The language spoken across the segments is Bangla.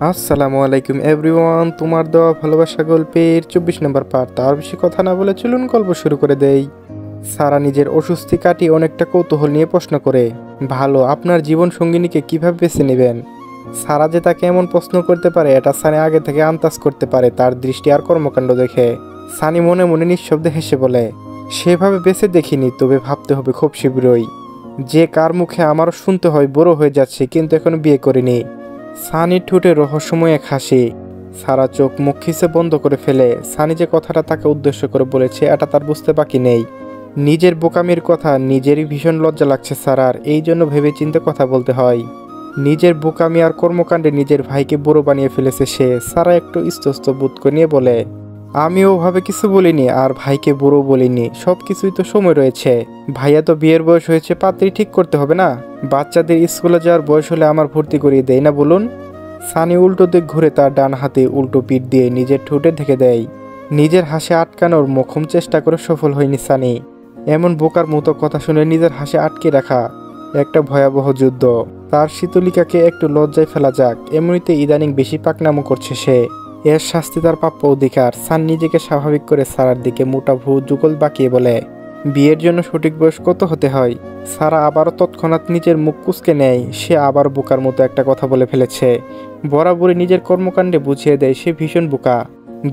আসসালামু আলাইকুম এভরিওয়ান, তোমার দেওয়া ভালোবাসা গল্পের 24 নম্বর পার্ট। তার বেশি কথা না বলে চলুন গল্প শুরু করে দেই। সারা নিজের অস্বস্তি কাটিয়ে অনেকটা কৌতূহল নিয়ে প্রশ্ন করে, ভালো আপনার জীবন সঙ্গিনীকে কিভাবে বেছে নেবেন? সারা যে তাকে এমন প্রশ্ন করতে পারে এটা সানি আগে থেকে আন্দাজ করতে পারে তার দৃষ্টি আর কর্মকাণ্ড দেখে। সানি মনে মনে নিঃশব্দে হেসে বলে, সেভাবে বেছে দেখিনি, তবে ভাবতে হবে খুব শীঘ্রই। যে কার মুখে আমারও শুনতে হয় বড় হয়ে যাচ্ছে কিন্তু এখনো বিয়ে করিনি। সানির ঠোঁটে রহস্যময় এক হাসি। সারা চোখ মুখ খিসে বন্ধ করে ফেলে। সানি যে কথাটা তাকে উদ্দেশ্য করে বলেছে এটা তার বুঝতে বাকি নেই। নিজের বোকামির কথা নিজেরই ভীষণ লজ্জা লাগছে সারার, এই জন্য ভেবেচিন্তে কথা বলতে হয়। নিজের বোকামি আর কর্মকাণ্ডে নিজের ভাইকে বুড়ো বানিয়ে ফেলেছে সে। সারা একটু ইস্তস্ত বোধ করে নিয়ে বলে, আমি ওভাবে কিছু বলিনি আর ভাইকে বুড়ো বলিনি, সব কিছুই তো সময় রয়েছে। ভাইয়া তো বিয়ের বয়স হয়েছে, পাত্রী ঠিক করতে হবে না? বাচ্চাদের স্কুলে যাওয়ার বয়স হলে আমার ভর্তি করিয়ে দেয় না বলুন? সানি উল্টো দিক ঘুরে তার ডান হাতে উল্টো পিঠ দিয়ে নিজের ঠোঁটে ঢেকে দেয়। নিজের হাসি আটকানোর মোক্ষম চেষ্টা করে সফল হয়নি সানি। এমন বোকার মতো কথা শুনে নিজের হাসি আটকে রাখা একটা ভয়াবহ যুদ্ধ। তার শীতলিকাকে একটু লজ্জায় ফেলা যাক, এমনিতে ইদানিং বেশি পাকনামো করছে সে। এর শাস্তি তার প্রাপ্য অধিকার। সান নিজেকে স্বাভাবিক করে সারার দিকে মোটা ভ্রু যুগল বাঁকিয়ে বলে, বিয়ের জন্য সঠিক বয়স কত হতে হয়? সারা আবারও তৎক্ষণাৎ নিজের মুখ কুঁচকে নেয়। সে আবার বোকার মতো একটা কথা বলে ফেলেছে। বরাবরই নিজের কর্মকাণ্ডে বুঝিয়ে দেয় সে ভীষণ বোকা,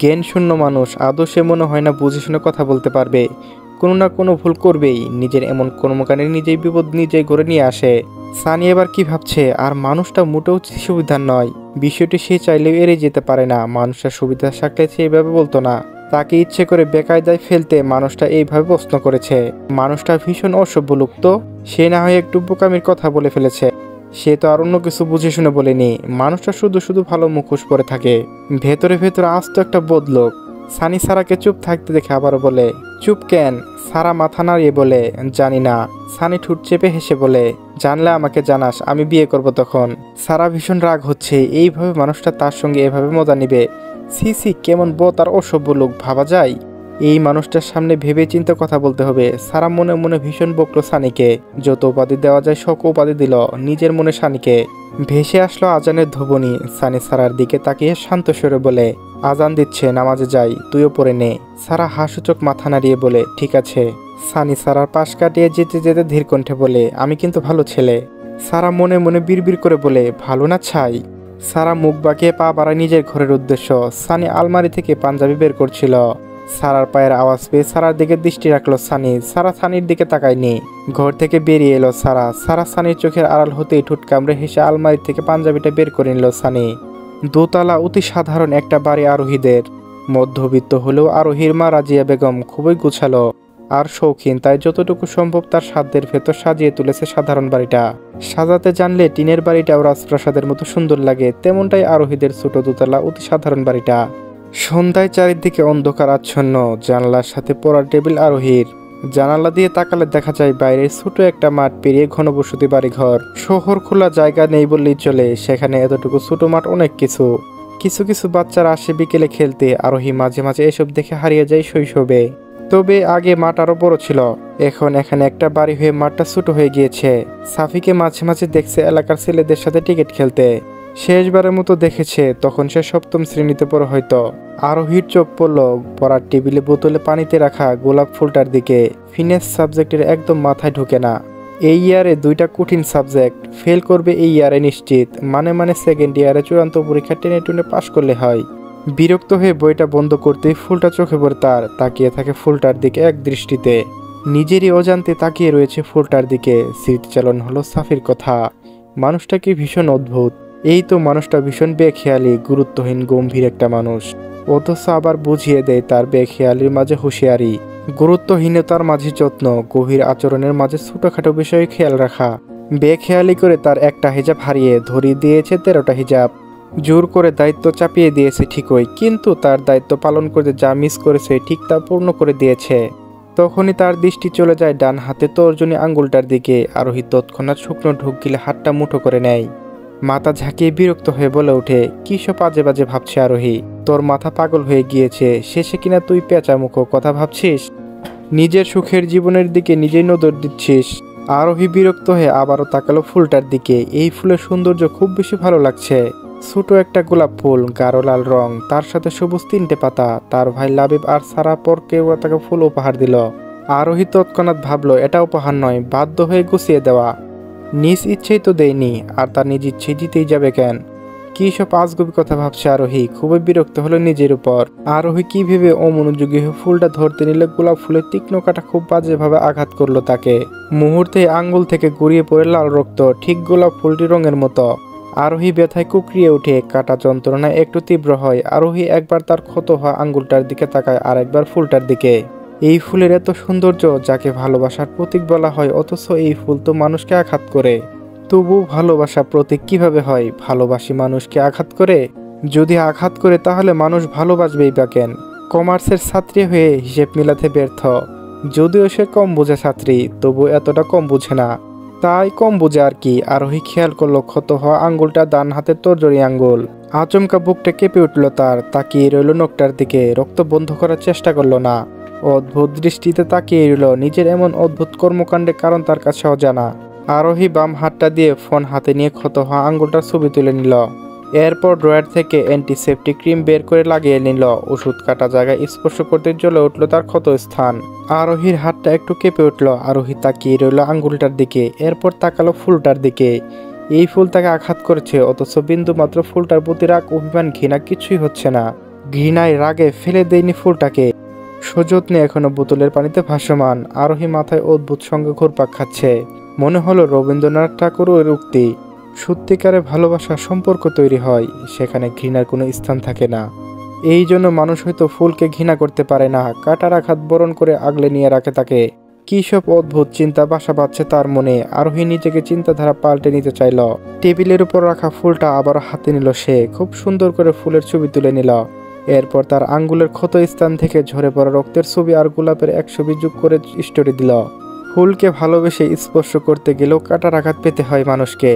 জ্ঞান শূন্য মানুষ। আদৌ সে মনে হয় না বুঝে শুনে কথা বলতে পারবে, কোনো না কোনো ভুল করবেই। নিজের এমন কর্মকাণ্ডে নিজেই বিপদ নিজেই করে নিয়ে আসে। সানি এবার কি ভাবছে, আর মানুষটা মোটেও সুবিধার নয়। বিষয়টি সে চাইলেও এড়িয়ে যেতে পারে না। মানুষটার সুবিধা থাকলে সে এইভাবে বলতো না। তাকে ইচ্ছে করে বেকায়দায় ফেলতে মানুষটা এইভাবে প্রশ্ন করেছে। মানুষটা ভীষণ অসভ্য লোক তো। সে না হয় একটু বোকামির কথা বলে ফেলেছে, সে তো আর অন্য কিছু বুঝে শুনে বলেনি। মানুষটা শুধু শুধু ভালো মুখোশ পরে থাকে, ভেতরে ভেতরে আস্ত একটা বদলোক। সানি সারাকে চুপ থাকতে দেখে আবারও বলে, চুপ কেন? সারা মাথা নাড়িয়ে বলে, জানি না। সানি ঠোঁট চেপে হেসে বলে, জানলে আমাকে জানাস, আমি বিয়ে করব তখন। সারা ভীষণ রাগ হচ্ছে, এইভাবে মানুষটা তার সঙ্গে এভাবে মজা নিবে। সি সি, কেমন বদ আর অসভ্য লোক ভাবা যায়? এই মানুষটার সামনে ভেবে চিন্তে কথা বলতে হবে। সারা মনে মনে ভীষণ বকলো সানিকে। যত উপাধি দেওয়া যায় সব উপাধি দিল নিজের মনে সানিকে। ভেসে আসলো আজানের ধ্বনি। সানি সারার দিকে তাকিয়ে শান্ত স্বরে বলে, আজান দিচ্ছে, নামাজে যাই, তুইও পড়ে নে। সারা হাসুচোখ মাথা নাড়িয়ে বলে, ঠিক আছে। সানি সারার পাশ কাটিয়ে যেতে যেতে ধীর কণ্ঠে বলে, আমি কিন্তু ভালো ছেলে। সারা মনে মনে বিড়বিড় করে বলে, ভালো না ছাই? সারা মুখ বাঁকিয়ে পা বাড়ায় নিজের ঘরের উদ্দেশ্য। সানি আলমারি থেকে পাঞ্জাবি বের করছিল। সারার পায়ের আওয়াজ পেয়ে সারার দিকে দৃষ্টি রাখলো সানি। সারা সানির দিকে তাকায়নি। ঘর থেকে বেরিয়ে এলো সারা। সারা সানির চোখের আড়াল হতেই ঠোঁট কামড়ে হেসে আলমারি থেকে পাঞ্জাবিটা বের করে নিল সানি। দোতলা অতি সাধারণ একটা বাড়ি আরোহীদের। মধ্যবিত্ত হলেও আরোহীর মা রাজিয়া বেগম খুবই গুছালো আর শৌখিন, তাই যতটুকু সম্ভব তার সাধ্যের ভেতর সাজিয়ে তুলেছে সাধারণ বাড়িটা। সাজাতে জানলে টিনের বাড়িটাও রাজপ্রাসাদের মতো সুন্দর লাগে, তেমনটাই আরোহীদের ছোট দোতলা অতি সাধারণ বাড়িটা। সন্ধ্যায় চারিদিকে অন্ধকার আচ্ছন্ন। জানালার সাথে পড়ার টেবিল আরোহীর। জানালা দিয়ে তাকালে দেখা যায় বাইরে ছোট একটা মাঠ পেরিয়ে ঘনবসতি বাড়িঘর। শহর খোলা জায়গা নেই বললেই চলে, সেখানে এতটুকু ছোট মাঠ অনেক কিছু। কিছু কিছু বাচ্চারা আসে বিকেলে খেলতে। আরোহী মাঝে মাঝে এসব দেখে হারিয়ে যায় শৈশবে। তবে আগে মাঠ আরো বড় ছিল, এখন এখানে একটা বাড়ি হয়ে মাঠটা ছোট হয়ে গিয়েছে। সাফিকে মাঝে মাঝে দেখছে এলাকার ছেলেদের সাথে ক্রিকেট খেলতে। শেষবারের মতো দেখেছে তখন সে সপ্তম শ্রেণীতে পড়ে হয়তো। আরোহীর চোখ পড়ল পড়ার টেবিলে বোতলে পানিতে রাখা গোলাপ ফুলটার দিকে। ফিনেস সাবজেক্টের একদম মাথায় ঢুকে না। এই ইয়ারে দুইটা কঠিন সাবজেক্ট ফেল করবে এই ইয়ারে নিশ্চিত। মানে সেকেন্ড ইয়ারে চূড়ান্ত পরীক্ষা টেনে টুনে পাশ করলে হয়। বিরক্ত হয়ে বইটা বন্ধ করতেই ফুলটা চোখে পড়ে তার। তাকিয়ে থাকে ফুলটার দিকে এক দৃষ্টিতে। নিজেরই অজান্তে তাকিয়ে রয়েছে ফুলটার দিকে। স্মৃতিচালন হলো সাফির কথা। মানুষটা কি ভীষণ অদ্ভুত। এই তো মানুষটা ভীষণ বেখেয়ালি, গুরুত্বহীন, গম্ভীর একটা মানুষ, অথচ আবার বুঝিয়ে দেয় তার বেখেয়ালির মাঝে হুঁশিয়ারি, গুরুত্বহীনতার মাঝে যত্ন, গভীর আচরণের মাঝে ছোটখাটো বিষয়ে খেয়াল রাখা। বেখেয়ালি করে তার একটা হিজাব হারিয়ে ধরিয়ে দিয়েছে 13টা হিজাব। জোর করে দায়িত্ব চাপিয়ে দিয়েছে ঠিকই, কিন্তু তার দায়িত্ব পালন করতে যা মিস করেছে ঠিক তা পূর্ণ করে দিয়েছে। তখনই তার দৃষ্টি চলে যায় ডান হাতে তর্জনী আঙ্গুলটার দিকে। আরোহী তৎক্ষণাৎ শুকনো ঢোক গিলে হাতটা মুঠো করে নেয়। মাথা ঝাঁকিয়ে বিরক্ত হয়ে বলে ওঠে, কি সব বাজে বাজে ভাবছে আরোহী? তোর মাথা পাগল হয়ে গিয়েছে? শেষে কিনা তুই পেঁচা মুখো কথা ভাবছিস? নিজের সুখের জীবনের দিকে নিজেই নজর দিচ্ছিস? আরোহী বিরক্ত হয়ে আবারও তাকালো ফুলটার দিকে। এই ফুলের সৌন্দর্য খুব বেশি ভালো লাগছে। ছোট একটা গোলাপ ফুল, গাঢ় লাল রং, তার সাথে সবুজ 3টে পাতা। তার ভাই লাবিব আর সারা পর কেউ তাকে ফুল উপহার দিল। আরোহী তৎক্ষণাৎ ভাবলো এটা উপহার নয়, বাধ্য হয়ে গুছিয়ে দেওয়া। নিজ ইচ্ছেই তো দেয়নি, আর তার নিজ ইচ্ছেই দিতেই যাবে কেন? কি সব আজগুবি কথা ভাবছে আরোহী। খুবই বিরক্ত হলো নিজের উপর। আরোহী কি ভেবে অমনোযোগী হয়ে ফুলটা ধরতে নিলে গোলাপ ফুলের তীক্ষ্ণ কাঁটা খুব বাজেভাবে আঘাত করলো তাকে। মুহূর্তে আঙ্গুল থেকে গড়িয়ে পড়ে লাল রক্ত, ঠিক গোলাপ ফুলটি রঙের মতো। আরোহী ব্যথায় কুকরিয়ে ওঠে, কাটা যন্ত্রণায় একটু তীব্র হয়। আরোহী একবার তার ক্ষত হওয়া আঙ্গুলটার দিকে তাকায়, আর একবার ফুলটার দিকে। এই ফুলের এত সৌন্দর্য, যাকে ভালোবাসার প্রতীক বলা হয়, অথচ এই ফুল তো মানুষকে আঘাত করে। তবু ভালোবাসা প্রতীক কিভাবে হয়? ভালোবাসি মানুষকে আঘাত করে? যদি আঘাত করে তাহলে মানুষ ভালোবাসবেই বা কেন? কমার্সের ছাত্রী হয়ে হিসেব মিলাতে ব্যর্থ। যদিও সে কম বোঝা ছাত্রী, তবু এতটা কম বুঝে না। তাই কম বুঝে আর কি। আরোহী খেয়াল করলো ক্ষত হওয়া আঙ্গুলটা ডান হাতের তর্জনী আঙ্গুল। আচমকা বুকটা কেঁপে উঠল তার। তাকিয়ে রইল নখটার দিকে, রক্ত বন্ধ করার চেষ্টা করলো না। অদ্ভুত দৃষ্টিতে তাকিয়ে রইল। নিজের এমন অদ্ভুত কর্মকাণ্ডের কারণ তার কাছে অজানা। আরোহী বাম হাতটা দিয়ে ফোন হাতে নিয়ে ক্ষত হওয়া আঙ্গুলটার ছবি তুলে নিল। এরপর ড্রয়ার থেকে অ্যান্টিসেপটিক ক্রিম বের করে লাগিয়ে নিল। ওষুধ কাটা জায়গায় স্পর্শ করতে জ্বলে উঠল তার ক্ষত স্থান। আরোহীর হাতটা একটু কেঁপে উঠল। আরোহী তাকিয়ে রইল আঙ্গুলটার দিকে, এরপর তাকালো ফুলটার দিকে। এই ফুল তাকে আঘাত করেছে, অথচ বিন্দু মাত্র ফুলটার প্রতি রাগ, অভিমান, ঘৃণা কিছুই হচ্ছে না। ঘৃণায় রাগে ফেলে দেয়নি ফুলটাকে, সযত্নে এখনো বোতলের পানিতে ভাসমান। আরোহী মাথায় অদ্ভুত সঙ্গে ঘুরপাক খাচ্ছে। মনে হলো রবীন্দ্রনাথ ঠাকুরের উক্তি, সত্যিকারে ভালোবাসার সম্পর্ক তৈরি হয়, সেখানে ঘৃণার কোনো স্থান থাকে না। এই জন্য মানুষ হয়তো ফুলকে ঘৃণা করতে পারে না, কাটার আঘাত বরণ করে আগলে নিয়ে রাখে তাকে। কি সব অদ্ভুত চিন্তা বাসা বাঁধছে তার মনে। আরোহী নিজেকে চিন্তাধারা পাল্টে নিতে চাইল। টেবিলের উপর রাখা ফুলটা আবার হাতে নিল সে। খুব সুন্দর করে ফুলের ছবি তুলে নিল। এরপর তার আঙ্গুলের ক্ষত স্থান থেকে ঝরে পড়া রক্তের ছবি আর গোলাপের এক ছবি যোগ করে স্টোরি দিল। ফুলকে ভালোবেসে স্পর্শ করতে গেলেও কাটার আঘাত পেতে হয় মানুষকে।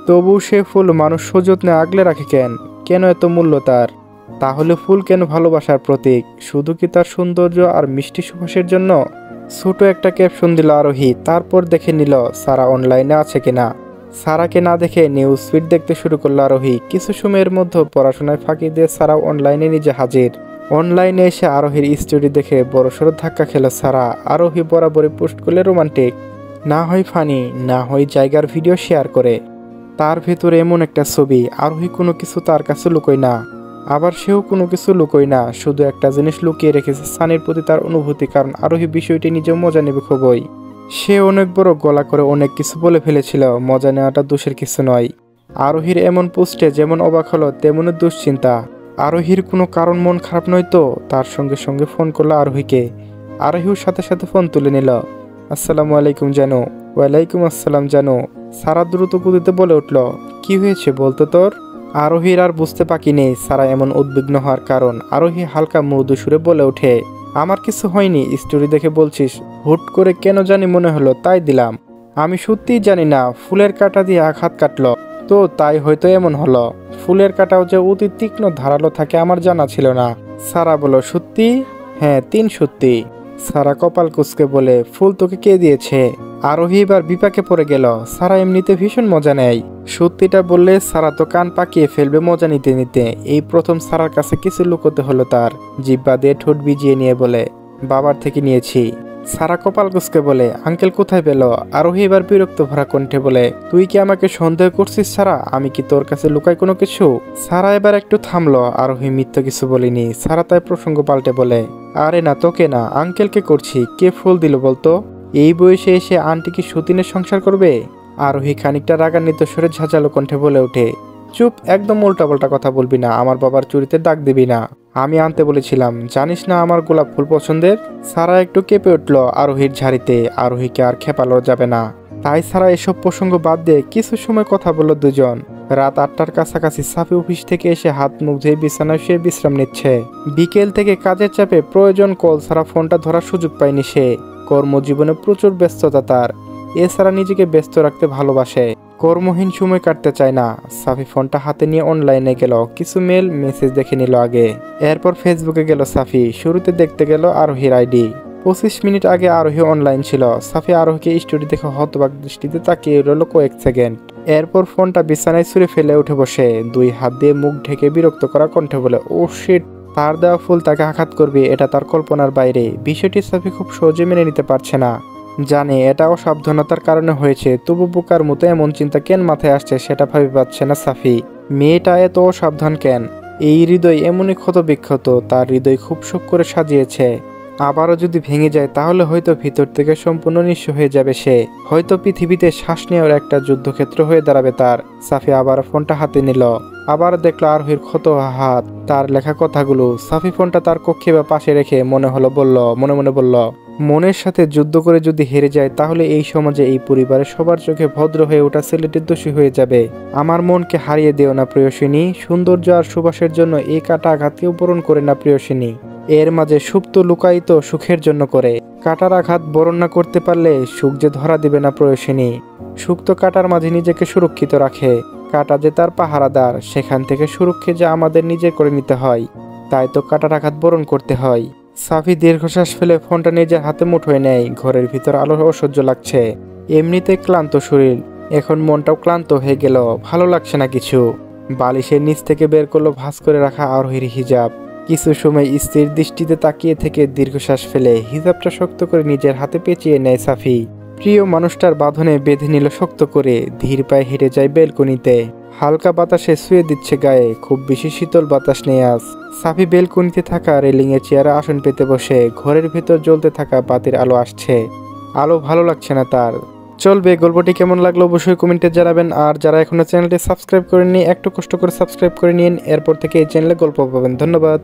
তবু সে ফুল মানুষ সযত্নে আগলে রাখে কেন? কেন এত মূল্য তার? তাহলে ফুল কেন ভালোবাসার প্রতীক? শুধু কি তার সৌন্দর্য আর মিষ্টি সুবাসের জন্য? ছোট একটা ক্যাপশন দিল আরোহী। তারপর দেখে নিল সারা অনলাইনে আছে কিনা। সারাকে না দেখে নিউজ ফিড দেখতে শুরু করলো আরোহী। কিছু সময়ের মধ্যে পড়াশোনায় ফাঁকি দিয়ে সারা অনলাইনে নিজে হাজির। অনলাইনে এসে আরোহীর স্টোরি দেখে বড়সড় ধাক্কা খেল সারা। আরোহী বরাবরই পোস্ট করলে রোমান্টিক, না হয় ফানি, না হয় জায়গার ভিডিও শেয়ার করে। তার ভেতরে এমন একটা ছবি। আরোহী কোনো কিছু তার কাছে লুকোয় না, আবার সেও কোনো কিছু লুকোয় না। শুধু একটা জিনিস লুকিয়ে রেখেছে, সানির প্রতি তার অনুভূতি। কারণ আরোহী বিষয়টি নিজেও মজা নেবে খুবই। সে অনেক বড় গলা করে অনেক কিছু বলে ফেলেছিল। মজা নেওয়াটা দোষের কিছু নয়। আরোহীর এমন পোস্টে যেমন অবাক হলো, তেমনই দুশ্চিন্তা। আরোহীর কোনো কারণ মন খারাপ নয় তো? তার সঙ্গে সঙ্গে ফোন করলো আরোহীকে। আরোহীর সাথে সাথে ফোন তুলে নিল। আসসালামু আলাইকুম জানো। ওয়ালাইকুম আসসালাম জানো। সারা দ্রুত গতিতে বলে উঠল, কি হয়েছে বলতো তোর? আরোহীর আর বুঝতে বাকি নেই সারা এমন উদ্বিগ্ন হওয়ার কারণ। আরোহী হালকা মৃদু সুরে বলে ওঠে, আমার কিছু হয়নি, স্টোরি দেখে বলছিস। হুট করে কেন জানি মনে হলো, তাই দিলাম। আমি সত্যিই জানি না, ফুলের কাঁটা দিয়ে আঘাত কাটলো তো তাই হয়তো এমন হলো। ফুলের কাঁটাও যে অতি তীক্ষ্ণ ধারালো থাকে আমার জানা ছিল না। সারা বলো, সত্যি? হ্যাঁ, 3 সত্যি। সারা কপাল কুঁচকে বলে, ফুল তোকে কে দিয়েছে? আরোহী এবার বিপাকে পড়ে গেল। সারা এমনিতে ভীষণ মজা নেয়, সত্যিটা বললে সারা তো কান পাকিয়ে ফেলবে মজা নিতে নিতে। এই প্রথম সারার কাছে কিছু লুকোতে হলো তার। জিহ্বা দিয়ে ঠোঁট ভিজিয়ে নিয়ে বলে, বাবার থেকে নিয়েছি। সারা কপাল কুঁচকে বলে, আঙ্কেল কোথায় পেল? আরোহী এবার বিরক্ত ভরা কণ্ঠে বলে, তুই কি আমাকে সন্দেহ করছিস সারা? আমি কি তোর কাছে লুকাই কোনো কিছু? সারা এবার একটু থামলো। আরোহী মিথ্যা কিছু বলিনি। সারা তাই প্রসঙ্গ পাল্টে বলে, আরে না, তোকে না, আঙ্কেলকে করছি। কে ফুল দিল বলতো? এই বয়সে এসে আন্টি কি সতীনের সংসার করবে? আরোহী খানিকটা রাগান্বিত স্বরে ঝাঁঝালো কণ্ঠে বলে ওঠে, চুপ, একদম উল্টাপাল্টা কথা বলবি না। আমার বাবার চুরিতে দাগ দিবি না। আমি আনতে বলেছিলাম, জানিস না আমার গোলাপ ফুল পছন্দের। সারা একটু কেঁপে উঠল আরোহীর ঝাড়িতে। আরোহীকে আর খেপালো যাবে না। তাই সারা এসব প্রসঙ্গ বাদ দিয়ে কিছু সময় কথা বলল দুজন। রাত 8টার কাছাকাছি সাফি অফিস থেকে এসে হাত মুখ ধুয়ে বিছানায় শুয়ে বিশ্রাম নিচ্ছে। বিকেল থেকে কাজের চাপে প্রয়োজন কল ছাড়া ফোনটা ধরার সুযোগ পায়নি সে। কর্মজীবনে প্রচুর ব্যস্ততা তার। এছাড়া নিজেকে ব্যস্ত রাখতে ভালোবাসে, কর্মহীন সময় কাটতে চায় না। সাফি ফোনটা হাতে নিয়ে অনলাইনে গেল। কিছু মেল মেসেজ দেখে নিল আগে। এরপর ফেসবুকে গেল সাফি। শুরুতে দেখতে গেল আরোহীর আইডি। 25 মিনিট আগে আরোহী অনলাইন ছিল। সাফি আরোহীকে স্টোরি দেখে হতবাক দৃষ্টিতে তাকিয়ে রইল কয়েক সেকেন্ড। এরপর ফোনটা বিছানায় ছুঁড়ে ফেলে উঠে বসে, 2 হাত দিয়ে মুখ ঢেকে বিরক্ত করা কণ্ঠে বলে, ও শিট, তার দেওয়া ফুল তাকে আঘাত করবে এটা তার কল্পনার বাইরে। বিষয়টি সাফি খুব সহজে মেনে নিতে পারছে না। জানে এটা অসাবধানতার কারণে হয়েছে, তবু বোকার মতো এমন চিন্তা কেন মাথায় আসছে সেটা ভাবি পাচ্ছে না সাফি। মেয়েটা এত অসাবধান কেন? এই হৃদয় এমনই ক্ষত বিক্ষত, তার হৃদয় খুব শোক করে সাজিয়েছে। আবারও যদি ভেঙে যায় তাহলে হয়তো ভিতর থেকে সম্পূর্ণ নিঃস্ব হয়ে যাবে সে, হয়তো পৃথিবীতে শ্বাস নেওয়ার একটা যুদ্ধক্ষেত্র হয়ে দাঁড়াবে তার। সাফি আবার ফোনটা হাতে নিল, আবার দেখলো আরোহীর ক্ষত হাত, তার লেখা কথাগুলো। সাফি ফোনটা তার কক্ষে বা পাশে রেখে মনে মনে বলল, মনের সাথে যুদ্ধ করে যদি হেরে যায় তাহলে এই সমাজে, এই পরিবারে সবার চোখে ভদ্র হয়ে ওঠা ছেলেটি দোষী হয়ে যাবে। আমার মনকে হারিয়ে দিও না প্রিয়সিনী, সৌন্দর্য আর সুবাসের জন্য এই কাটা আঘাতকেও বরণ করে না প্রিয়সিনী, এর মাঝে সুপ্ত লুকায়িত সুখের জন্য করে। কাটার আঘাত বরণ না করতে পারলে সুখ যে ধরা দিবে না প্রিয়সিনী। সুখ তো কাটার মাঝে নিজেকে সুরক্ষিত রাখে, কাটা যে তার পাহারাদার, সেখান থেকে সুরক্ষা যে আমাদের নিজের করে নিতে হয়, তাই তো কাটার আঘাত বরণ করতে হয়। সাফি দীর্ঘশ্বাস ফেলে ফোনটা নিজের হাতে মুঠোয় নেয়। ঘরের ভিতর আলো অসহ্য লাগছে, এমনিতে ক্লান্ত শরীর, এখন মনটাও ক্লান্ত হয়ে গেল, ভালো লাগছে না কিছু। বালিশের নিচ থেকে বের করলো ভাঁজ করে রাখা আরোহীর হিজাব। কিছু সময় স্থির দৃষ্টিতে তাকিয়ে থেকে দীর্ঘশ্বাস ফেলে হিজাবটা শক্ত করে নিজের হাতে পেঁচিয়ে নেয় সাফি। প্রিয় মানুষটার বাঁধনে বেঁধে নিল শক্ত করে, ধীর পায়ে হেঁটে যায় বেলকনিতে। হালকা বাতাসে শুয়ে দিচ্ছে গায়ে, খুব বেশি শীতল বাতাস নেই আজ। সাফি বেলকনিতে থাকা রেলিংয়ে চেয়ারে আসন পেতে বসে, ঘরের ভেতর জ্বলতে থাকা বাতির আলো আসছে, আলো ভালো লাগছে না তার। চলবে, গল্পটি কেমন লাগলো অবশ্যই কমেন্টে জানাবেন। আর যারা এখনো চ্যানেলটি সাবস্ক্রাইব করেননি একটু কষ্ট করে সাবস্ক্রাইব করে নিন, এরপর থেকে এই চ্যানেলে গল্প পাবেন। ধন্যবাদ।